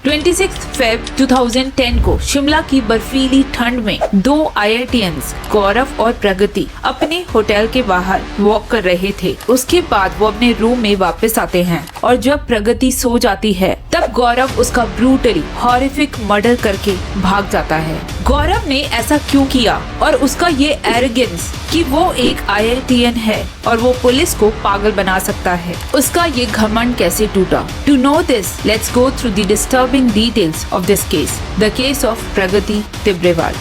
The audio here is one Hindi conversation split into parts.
26 फेब 2010 को शिमला की बर्फीली ठंड में दो IITians गौरव और प्रगति अपने होटल के बाहर वॉक कर रहे थे। उसके बाद वो अपने रूम में वापस आते हैं और जब प्रगति सो जाती है तब गौरव उसका ब्रूटली हॉरिफिक मर्डर करके भाग जाता है। गौरव ने ऐसा क्यों किया और उसका ये एरोगेंस कि वो एक IITian है और वो पुलिस को पागल बना सकता है, उसका ये घमंड कैसे टूटा? To know this, let's go through the disturbing details of this case, the case of प्रगति तिब्रेवाल।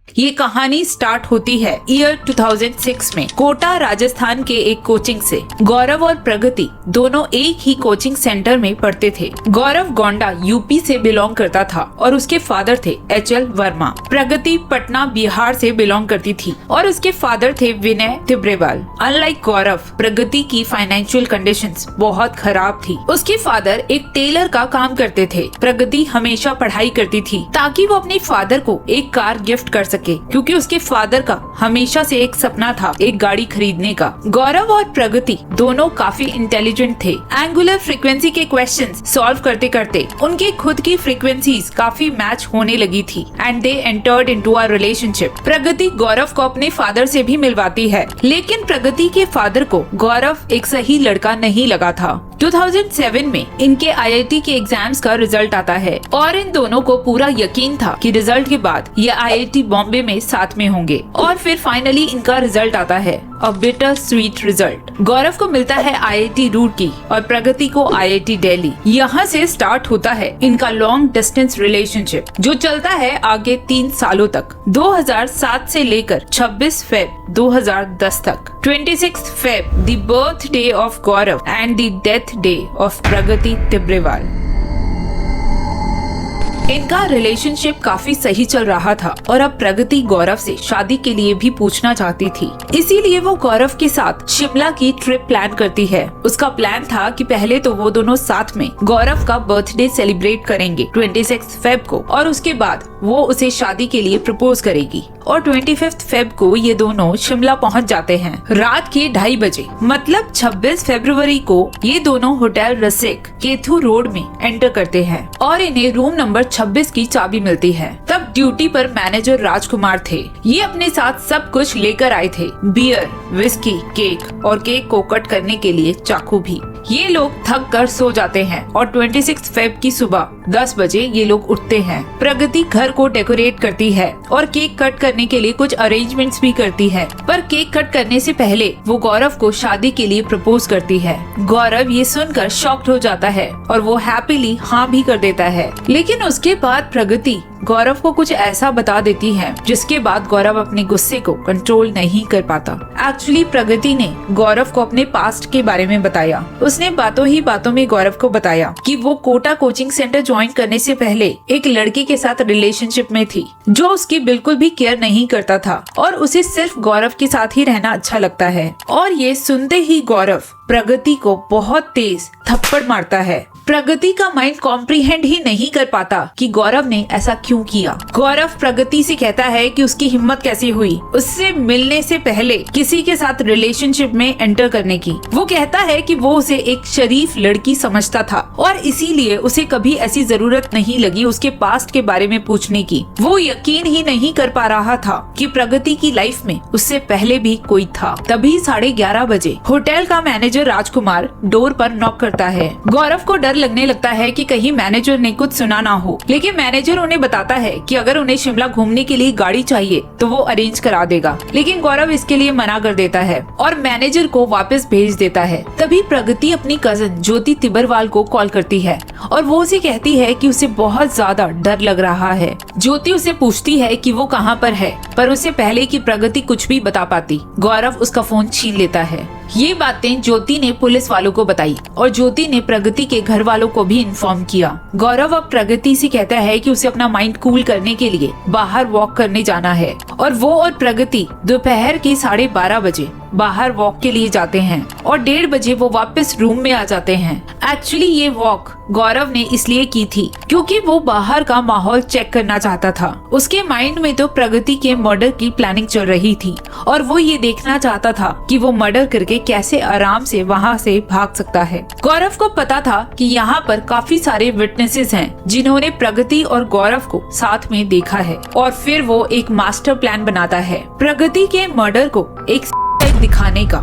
ये कहानी स्टार्ट होती है ईयर 2006 में कोटा राजस्थान के एक कोचिंग से। गौरव और प्रगति दोनों एक ही कोचिंग सेंटर में पढ़ते थे। गौरव गोंडा यूपी से बिलोंग करता था और उसके फादर थे HL वर्मा। प्रगति पटना बिहार से बिलोंग करती थी और उसके फादर थे विनय तिब्रेवाल। अनलाइक गौरव, प्रगति की फाइनेंशियल कंडीशंस बहुत खराब थी। उसके फादर एक टेलर का काम करते थे। प्रगति हमेशा पढ़ाई करती थी ताकि वो अपने फादर को एक कार गिफ्ट कर सके, क्योंकि उसके फादर का हमेशा से एक सपना था एक गाड़ी खरीदने का। गौरव और प्रगति दोनों काफी इंटेलिजेंट थे। एंगुलर फ्रीक्वेंसी के क्वेश्चंस सॉल्व करते करते उनके खुद की फ्रीक्वेंसीज काफी मैच होने लगी थी and they entered into a relationship. Pragati Gaurav को अपने फादर से भी मिलवाती है, लेकिन प्रगति के फादर को गौरव एक सही लड़का नहीं लगा था। 2007 में इनके IIT के एग्जाम्स का रिजल्ट आता है और इन दोनों को पूरा यकीन था कि रिजल्ट के बाद ये IIT बॉम्बे में साथ में होंगे और फिर फाइनली इनका रिजल्ट आता है, अ बिटर स्वीट रिजल्ट। गौरव को मिलता है IIT रुड़की और प्रगति को IIT दिल्ली। यहाँ से स्टार्ट होता है इनका लॉन्ग डिस्टेंस रिलेशनशिप जो चलता है आगे 3 सालों तक, 2007 से लेकर 26 फेब 2010 तक। 26 Feb the birthday of Gaurav and the death day of Pragati Tibrewal. इनका रिलेशनशिप काफी सही चल रहा था और अब प्रगति गौरव से शादी के लिए भी पूछना चाहती थी, इसीलिए वो गौरव के साथ शिमला की ट्रिप प्लान करती है। उसका प्लान था कि पहले तो वो दोनों साथ में गौरव का बर्थडे सेलिब्रेट करेंगे 26 फेब को और उसके बाद वो उसे शादी के लिए प्रपोज करेगी और 25 फेब को ये दोनों शिमला पहुंच जाते हैं रात के 2:30 बजे। मतलब 26 फरवरी को ये दोनों होटल रसिक केथू रोड में एंटर करते हैं और इन्हें रूम नंबर 26 की चाबी मिलती है। तब ड्यूटी पर मैनेजर राजकुमार थे। ये अपने साथ सब कुछ लेकर आए थे, बियर, विस्की, केक और केक को कट करने के लिए चाकू भी। ये लोग थक कर सो जाते हैं और 26 फेब की सुबह 10 बजे ये लोग उठते हैं। प्रगति घर को डेकोरेट करती है और केक कट करने के लिए कुछ अरेंजमेंट्स भी करती है, पर केक कट करने से पहले वो गौरव को शादी के लिए प्रपोज करती है। गौरव ये सुनकर शॉक्ड हो जाता है और वो हैप्पीली हाँ भी कर देता है, लेकिन उसके बाद प्रगति गौरव को कुछ ऐसा बता देती है जिसके बाद गौरव अपने गुस्से को कंट्रोल नहीं कर पाता। एक्चुअली प्रगति ने गौरव को अपने पास्ट के बारे में बताया। उसने बातों ही बातों में गौरव को बताया कि वो कोटा कोचिंग सेंटर ज्वाइन करने से पहले एक लड़के के साथ रिलेशनशिप में थी जो उसकी बिल्कुल भी केयर नहीं करता था और उसे सिर्फ गौरव के साथ ही रहना अच्छा लगता है। और ये सुनते ही गौरव प्रगति को बहुत तेज थप्पड़ मारता है। प्रगति का माइंड कॉम्प्रिहेंड ही नहीं कर पाता कि गौरव ने ऐसा क्यों किया। गौरव प्रगति से कहता है कि उसकी हिम्मत कैसे हुई उससे मिलने से पहले किसी के साथ रिलेशनशिप में एंटर करने की। वो कहता है कि वो उसे एक शरीफ लड़की समझता था और इसीलिए उसे कभी ऐसी जरूरत नहीं लगी उसके पास्ट के बारे में पूछने की। वो यकीन ही नहीं कर पा रहा था कि प्रगति की लाइफ में उससे पहले भी कोई था। तभी 11:30 बजे होटल का मैनेजर राजकुमार डोर पर नॉक करता है। गौरव को डर लगने लगता है कि कहीं मैनेजर ने कुछ सुना ना हो, लेकिन मैनेजर उन्हें बताता है कि अगर उन्हें शिमला घूमने के लिए गाड़ी चाहिए तो वो अरेंज करा देगा, लेकिन गौरव इसके लिए मना कर देता है और मैनेजर को वापस भेज देता है। तभी प्रगति अपनी कजन ज्योति तिब्रेवाल को कॉल करती है और वो उसे कहती है कि उसे बहुत ज्यादा डर लग रहा है। ज्योति उसे पूछती है कि वो कहाँ पर है, पर उससे पहले कि प्रगति कुछ भी बता पाती गौरव उसका फोन छीन लेता है। ये बातें ज्योति ने पुलिस वालों को बताई और ज्योति ने प्रगति के घर वालों को भी इन्फॉर्म किया। गौरव अब प्रगति से कहता है कि उसे अपना माइंड कूल करने के लिए बाहर वॉक करने जाना है और वो और प्रगति दोपहर के 12:30 बजे बाहर वॉक के लिए जाते हैं और 1:30 बजे वो वापस रूम में आ जाते हैं। एक्चुअली ये वॉक गौरव ने इसलिए की थी क्योंकि वो बाहर का माहौल चेक करना चाहता था। उसके माइंड में तो प्रगति के मर्डर की प्लानिंग चल रही थी और वो ये देखना चाहता था कि वो मर्डर करके कैसे आराम से वहाँ से भाग सकता है। गौरव को पता था कि यहाँ पर काफी सारे विटनेसेस हैं जिन्होंने प्रगति और गौरव को साथ में देखा है और फिर वो एक मास्टर प्लान बनाता है प्रगति के मर्डर को एक दिखाने का।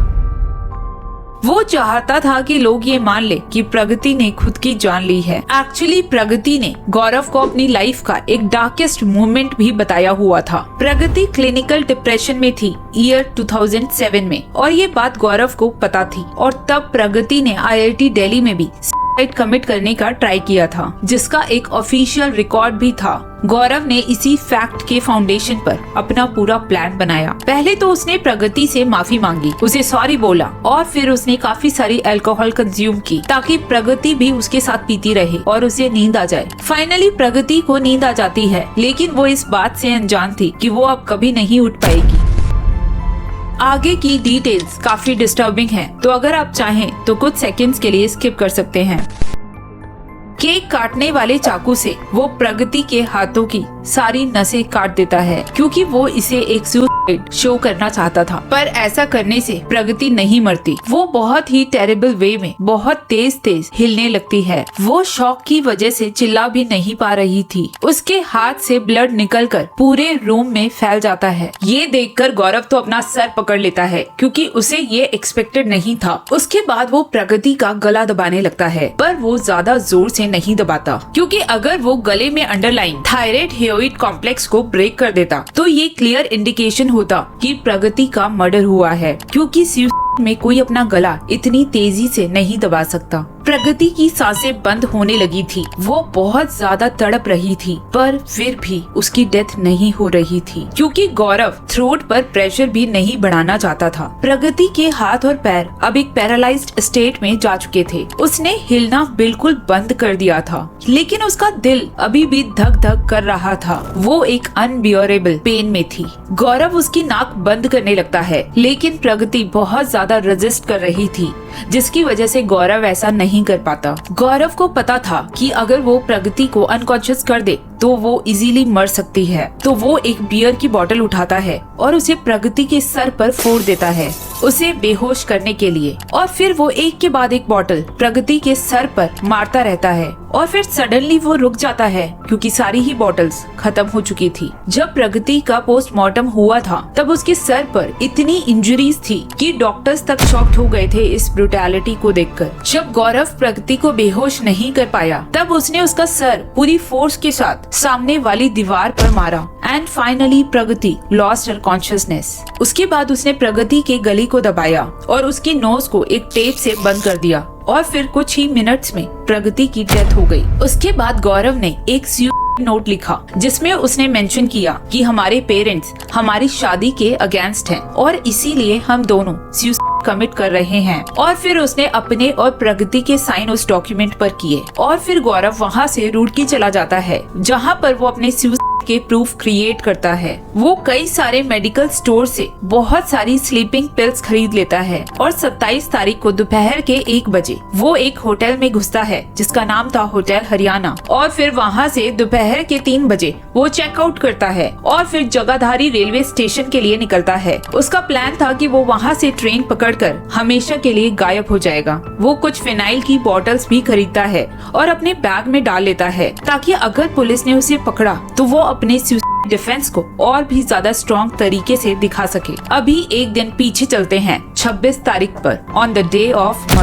वो चाहता था कि लोग ये मान ले कि प्रगति ने खुद की जान ली है। एक्चुअली प्रगति ने गौरव को अपनी लाइफ का एक डार्केस्ट मोमेंट भी बताया हुआ था। प्रगति क्लिनिकल डिप्रेशन में थी ईयर 2007 में और ये बात गौरव को पता थी और तब प्रगति ने IIT दिल्ली में भी सुसाइड कमिट करने का ट्राई किया था जिसका एक ऑफिशियल रिकॉर्ड भी था। गौरव ने इसी फैक्ट के फाउंडेशन पर अपना पूरा प्लान बनाया। पहले तो उसने प्रगति से माफी मांगी, उसे सॉरी बोला और फिर उसने काफी सारी अल्कोहल कंज्यूम की ताकि प्रगति भी उसके साथ पीती रहे और उसे नींद आ जाए। फाइनली प्रगति को नींद आ जाती है लेकिन वो इस बात से अनजान थी कि वो अब कभी नहीं उठ पाएगी। आगे की डिटेल्स काफी डिस्टर्बिंग हैं, तो अगर आप चाहें तो कुछ सेकंड्स के लिए स्किप कर सकते हैं। केक काटने वाले चाकू से वो प्रगति के हाथों की सारी नसें काट देता है क्योंकि वो इसे एक सुसाइड शो करना चाहता था, पर ऐसा करने से प्रगति नहीं मरती। वो बहुत ही टेरिबल वे में बहुत तेज तेज हिलने लगती है। वो शॉक की वजह से चिल्ला भी नहीं पा रही थी। उसके हाथ से ब्लड निकलकर पूरे रूम में फैल जाता है। ये देखकर गौरव तो अपना सर पकड़ लेता है क्योंकि उसे ये एक्सपेक्टेड नहीं था। उसके बाद वो प्रगति का गला दबाने लगता है, पर वो ज्यादा जोर से नहीं दबाता क्योंकि अगर वो गले में अंडरलाइन थायराइड हियोइड कॉम्प्लेक्स को ब्रेक कर देता तो ये क्लियर इंडिकेशन होता कि प्रगति का मर्डर हुआ है क्योंकि सुसाइड में कोई अपना गला इतनी तेजी से नहीं दबा सकता। प्रगति की सांसें बंद होने लगी थी। वो बहुत ज्यादा तड़प रही थी पर फिर भी उसकी डेथ नहीं हो रही थी क्योंकि गौरव थ्रोट पर प्रेशर भी नहीं बढ़ाना चाहता था। प्रगति के हाथ और पैर अब एक पैरालाइज्ड स्टेट में जा चुके थे। उसने हिलना बिल्कुल बंद कर दिया था लेकिन उसका दिल अभी भी धक धक कर रहा था। वो एक अनबियरेबल पेन में थी। गौरव उसकी नाक बंद करने लगता है लेकिन प्रगति बहुत ज्यादा रेजिस्ट कर रही थी जिसकी वजह से गौरव ऐसा नहीं कर पाता। गौरव को पता था कि अगर वो प्रगति को अनकॉन्शियस कर दे तो वो इजीली मर सकती है, तो वो एक बियर की बोतल उठाता है और उसे प्रगति के सर पर फोड़ देता है उसे बेहोश करने के लिए और फिर वो एक के बाद एक बोतल प्रगति के सर पर मारता रहता है और फिर सडनली वो रुक जाता है क्योंकि सारी ही बोतल्स खत्म हो चुकी थी। जब प्रगति का पोस्टमार्टम हुआ था तब उसके सर पर इतनी इंजरीज थी कि डॉक्टर्स तक शॉक्ड हो गए थे इस ब्रूटैलिटी को देखकर। जब गौरव प्रगति को बेहोश नहीं कर पाया तब उसने उसका सर पूरी फोर्स के साथ सामने वाली दीवार पर मारा and finally Pragati lost her consciousness. उसके बाद उसने प्रगति के गले को दबाया और उसकी नोज को एक टेप से बंद कर दिया और फिर कुछ ही मिनट्स में प्रगति की डेथ हो गई। उसके बाद गौरव ने एक नोट लिखा जिसमें उसने मेंशन किया कि हमारे पेरेंट्स हमारी शादी के अगेंस्ट हैं और इसीलिए हम दोनों सुसाइड कमिट कर रहे हैं। और फिर उसने अपने और प्रगति के साइन उस डॉक्यूमेंट पर किए और फिर गौरव वहाँ से रुड़की चला जाता है जहाँ पर वो अपने सुसाइड के प्रूफ क्रिएट करता है। वो कई सारे मेडिकल स्टोर से बहुत सारी स्लीपिंग पिल्स खरीद लेता है और 27 तारीख को दोपहर के 1 बजे वो एक होटल में घुसता है जिसका नाम था होटल हरियाणा और फिर वहाँ से दोपहर के 3 बजे वो चेकआउट करता है और फिर जगाधारी रेलवे स्टेशन के लिए निकलता है। उसका प्लान था कि वो वहाँ से ट्रेन पकड़कर हमेशा के लिए गायब हो जाएगा। वो कुछ फिनाइल की बॉटल्स भी खरीदता है और अपने बैग में डाल लेता है ताकि अगर पुलिस ने उसे पकड़ा तो वो अपने डिफेंस को और भी ज्यादा स्ट्रॉन्ग तरीके से दिखा सके। अभी एक दिन पीछे चलते हैं 26 तारीख पर on the day of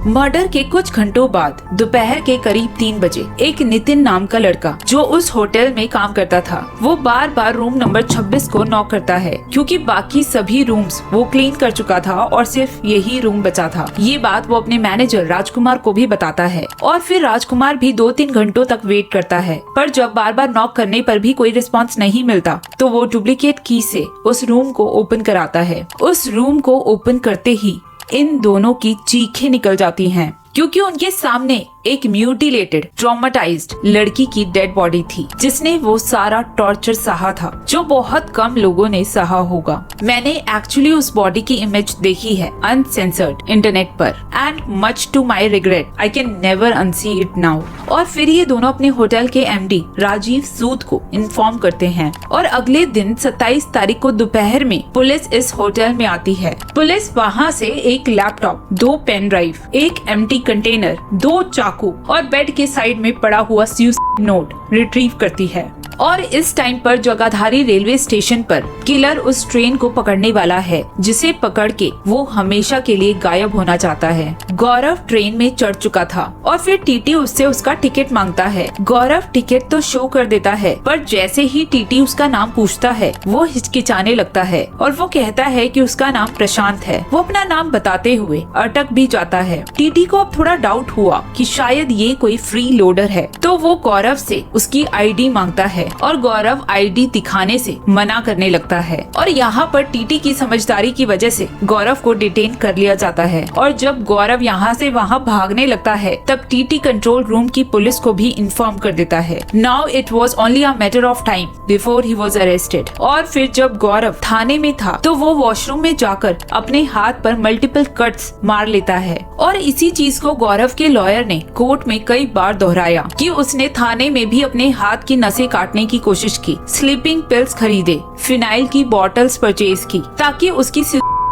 murder के कुछ घंटों बाद दोपहर के करीब 3 बजे एक नितिन नाम का लड़का जो उस होटल में काम करता था वो बार बार रूम नंबर 26 को नॉक करता है क्योंकि बाकी सभी रूम्स वो क्लीन कर चुका था और सिर्फ यही रूम बचा था। ये बात वो अपने मैनेजर राजकुमार को भी बताता है और फिर राजकुमार भी 2-3 घंटों तक वेट करता है, पर जब बार बार नॉक करने पर भी कोई रिस्पॉन्स नहीं मिलता तो वो डुप्लीकेट की से उस रूम को ओपन कराता है। उस रूम को ओपन करते ही इन दोनों की चीखें निकल जाती हैं क्योंकि उनके सामने एक म्यूटिलेटेड ट्रॉमेटाइज्ड लड़की की डेड बॉडी थी जिसने वो सारा टॉर्चर सहा था जो बहुत कम लोगों ने सहा होगा। मैंने एक्चुअली उस बॉडी की इमेज देखी है अनसेंसर्ड इंटरनेट पर and much to my regret I can never unsee it now. और फिर ये दोनों अपने होटल के एमडी राजीव सूद को इन्फॉर्म करते हैं और अगले दिन 27 तारीख को दोपहर में पुलिस इस होटल में आती है। पुलिस वहाँ से एक लैपटॉप, 2 पेन ड्राइव, एक एम्प्टी कंटेनर, 2 चाकू और बेड के साइड में पड़ा हुआ सुसाइड नोट रिट्रीव करती है। और इस टाइम पर जगाधारी रेलवे स्टेशन पर किलर उस ट्रेन को पकड़ने वाला है जिसे पकड़ के वो हमेशा के लिए गायब होना चाहता है। गौरव ट्रेन में चढ़ चुका था और फिर टीटी उससे उसका टिकट मांगता है। गौरव टिकट तो शो कर देता है पर जैसे ही टीटी उसका नाम पूछता है वो हिचकिचाने लगता है और वो कहता है कि उसका नाम प्रशांत है। वो अपना नाम बताते हुए अटक भी जाता है। टीटी को अब थोड़ा डाउट हुआ कि शायद ये कोई फ्री लोडर है तो वो गौरव से उसकी आईडी मांगता है और गौरव आईडी दिखाने से मना करने लगता है। और यहाँ पर टीटी की समझदारी की वजह से गौरव को डिटेन कर लिया जाता है। और जब गौरव यहाँ से वहाँ भागने लगता है तब टीटी कंट्रोल रूम की पुलिस को भी इन्फॉर्म कर देता है। Now it was only a matter of time before he was arrested. और फिर जब गौरव थाने में था तो वो वॉशरूम में जाकर अपने हाथ पर मल्टीपल कट्स मार लेता है। और इसी चीज को गौरव के लॉयर ने कोर्ट में कई बार दोहराया कि उसने थाने में भी अपने हाथ की नसें काटने की कोशिश की, स्लीपिंग पिल्स खरीदे, फिनाइल की बॉटल्स परचेज की ताकि उसकी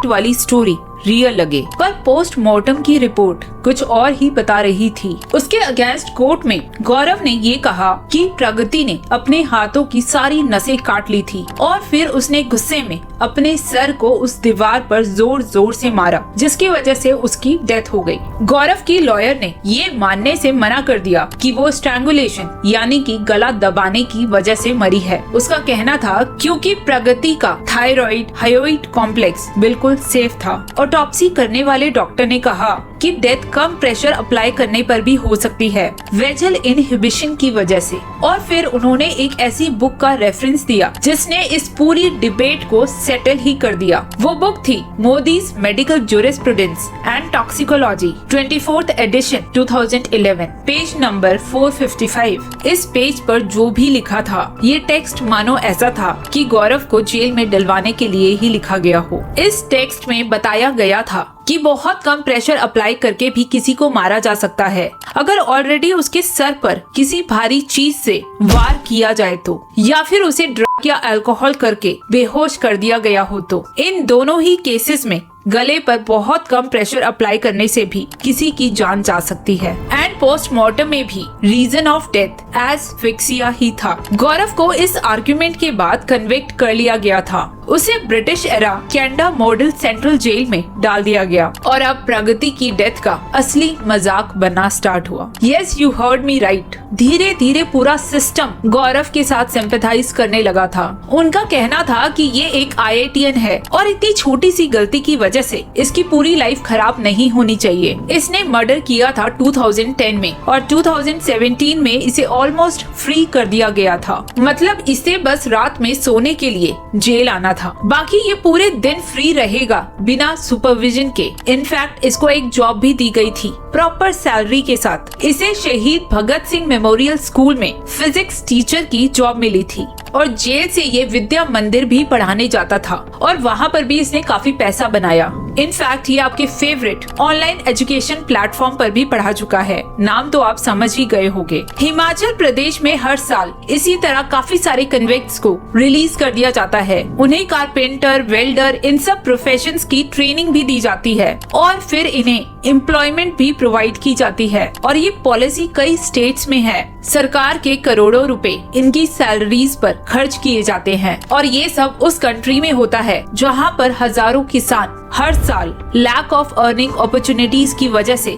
वाली स्टोरी रियल लगे। पर पोस्टमार्टम की रिपोर्ट कुछ और ही बता रही थी। उसके अगेंस्ट कोर्ट में गौरव ने ये कहा कि प्रगति ने अपने हाथों की सारी नसें काट ली थी और फिर उसने गुस्से में अपने सर को उस दीवार पर जोर जोर से मारा जिसकी वजह से उसकी डेथ हो गई। गौरव की लॉयर ने ये मानने से मना कर दिया कि वो स्ट्रैंगुलेशन यानी कि गला दबाने की वजह से मरी है। उसका कहना था क्योंकि प्रगति का थायराइड हाइड्रोइड कॉम्प्लेक्स बिल्कुल सेफ था। ऑटोप्सी करने वाले डॉक्टर ने कहा कि डेथ कम प्रेशर अप्लाई करने पर भी हो सकती है वेजल इनहिबिशन की वजह से। और फिर उन्होंने एक ऐसी बुक का रेफरेंस दिया जिसने इस पूरी डिबेट को सेटल ही कर दिया। वो बुक थी Modi's medical jurisprudence and toxicology 24th edition 2011 page number 455। इस पेज पर जो भी लिखा था ये टेक्स्ट मानो ऐसा था कि गौरव को जेल में डलवाने के लिए ही लिखा गया हो। इस टेक्स्ट में बताया गया था कि बहुत कम प्रेशर अप्लाई करके भी किसी को मारा जा सकता है अगर ऑलरेडी उसके सर पर किसी भारी चीज से वार किया जाए तो, या फिर उसे ड्रग या अल्कोहल करके बेहोश कर दिया गया हो तो। इन दोनों ही केसेस में गले पर बहुत कम प्रेशर अप्लाई करने से भी किसी की जान जा सकती है। एंड पोस्टमार्टम में भी रीजन ऑफ डेथ एस्फिक्सिया ही था। गौरव को इस आर्ग्यूमेंट के बाद कन्विक्ट कर लिया गया था। उसे British era Canada model central jail में डाल दिया गया और अब प्रगति की डेथ का असली मजाक बनना स्टार्ट हुआ। Yes you heard me right. धीरे धीरे पूरा सिस्टम गौरव के साथ सिंपैथाइज करने लगा था। उनका कहना था कि ये एक IITian है और इतनी छोटी सी गलती की वजह से इसकी पूरी लाइफ खराब नहीं होनी चाहिए। इसने मर्डर किया था 2010 में और 2017 में इसे ऑलमोस्ट फ्री कर दिया गया था। मतलब इसे बस रात में सोने के लिए जेल आना था, बाकी ये पूरे दिन फ्री रहेगा बिना सुपरविजन के। इनफैक्ट इसको एक जॉब भी दी गई थी प्रॉपर सैलरी के साथ। इसे शहीद भगत सिंह मेमोरियल स्कूल में फिजिक्स टीचर की जॉब मिली थी और जेल से ये विद्या मंदिर भी पढ़ाने जाता था और वहाँ पर भी इसने काफी पैसा बनाया। इनफैक्ट ये आपके फेवरेट ऑनलाइन एजुकेशन प्लेटफॉर्म पर भी पढ़ा चुका है। नाम तो आप समझ ही गए होंगे। हिमाचल प्रदेश में हर साल इसी तरह काफी सारे कन्विक्ट्स को रिलीज कर दिया जाता है। उन्हें कारपेंटर, वेल्डर, इन सब प्रोफेशंस की ट्रेनिंग भी दी जाती है और फिर इन्हें एम्प्लॉयमेंट भी प्रोवाइड की जाती है। और ये पॉलिसी कई स्टेट्स में है। सरकार के करोड़ों रुपए इनकी सैलरीज पर खर्च किए जाते हैं और ये सब उस कंट्री में होता है जहाँ पर हजारों किसान हर साल लैक ऑफ अर्निंग अपॉर्चुनिटीज की वजह से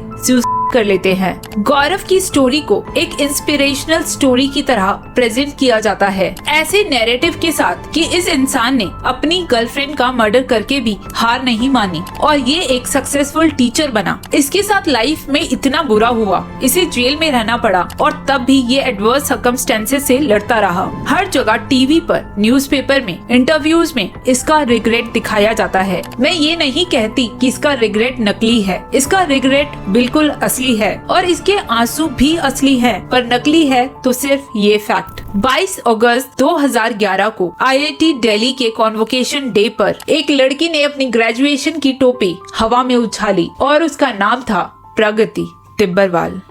कर लेते हैं। गौरव की स्टोरी को एक इंस्पिरेशनल स्टोरी की तरह प्रेजेंट किया जाता है ऐसे नैरेटिव के साथ कि इस इंसान ने अपनी गर्लफ्रेंड का मर्डर करके भी हार नहीं मानी और ये एक सक्सेसफुल टीचर बना। इसके साथ लाइफ में इतना बुरा हुआ, इसे जेल में रहना पड़ा और तब भी ये एडवर्स सर्कमस्टेंसेस से लड़ता रहा। हर जगह टीवी पर, न्यूज़पेपर में, इंटरव्यूज में इसका रिग्रेट दिखाया जाता है। मैं ये नहीं कहती कि इसका रिग्रेट नकली है, इसका रिग्रेट बिल्कुल असली असली है और इसके आंसू भी असली हैं, पर नकली है तो सिर्फ ये फैक्ट। 22 अगस्त 2011 को IIT दिल्ली के कॉन्वोकेशन डे पर एक लड़की ने अपनी ग्रेजुएशन की टोपी हवा में उछाली और उसका नाम था प्रगति तिब्बरवाल।